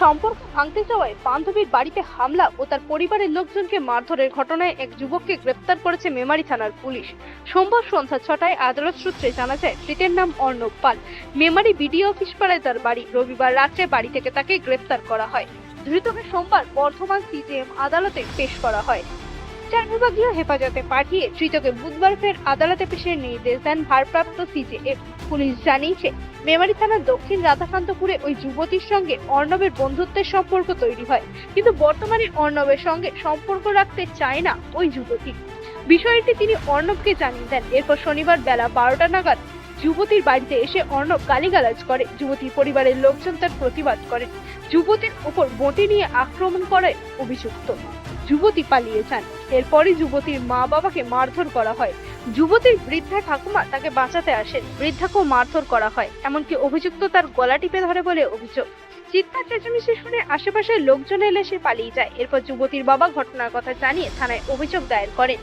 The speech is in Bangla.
সম্পর্ক ভাঙতে যাওয়ায় বান্ধবীর বাড়িতে হামলা ও তার পরিবারের লোকজনকে মারধরের ঘটনায় এক যুবককে গ্রেপ্তার করেছে মেমারি থানার পুলিশ। সোমবার সন্ধ্যা 6টায় আদালত সূত্রে জানা যায়, ধৃতের নাম অর্ণব পাল। মেমারি বিডিও অফিস পাড়ায় তার বাড়ি। রবিবার রাত্রে বাড়ি থেকে তাকে গ্রেপ্তার করা হয়। ধৃতকে সোমবার বর্ধমান সিজেএম আদালতে পেশ করা হয়। 4 বিভাগীয় হেফাজতে পাঠিয়ে ধৃতকে বুধবার ফের আদালতে পেশের নির্দেশ দেন ভারপ্রাপ্ত সিজেএম। পুলিশ জানিয়েছে, মেমারি থানার দক্ষিণ রাধাকান্তপুরে ওই যুবতীর সঙ্গে অর্ণবের বন্ধুত্বের সম্পর্ক তৈরি হয়, কিন্তু বর্তমানে অর্ণবের সঙ্গে সম্পর্ক রাখতে চায় না ওই যুবতী। বিষয়টি তিনি অর্ণবকে জানিয়ে দেন। এরপর শনিবার বেলা 12টা নাগাদ যুবতীর বাড়িতে এসে অর্ণব গালিগালাজ করে। যুবতীর পরিবারের লোকজন তার প্রতিবাদ করেন। যুবতীর উপর বঁটি নিয়ে আক্রমণ করে অভিযুক্ত। যুবতী পালিয়ে যান। এরপরই যুবতীর মা বাবাকে মারধর করা হয়। যুবতীর বৃদ্ধা ঠাকুমা তাকে বাঁচাতে আসেন। বৃদ্ধাকেও মারধর করা হয়, এমনকি অভিযুক্ত তার গলা টিপে ধরে বলে অভিযোগ। চিৎকার চেঁচামেচি শুনে আশেপাশের লোকজন এলে সে পালিয়ে যায়। এরপর যুবতীর বাবা ঘটনার কথা জানিয়ে থানায় অভিযোগ দায়ের করেন।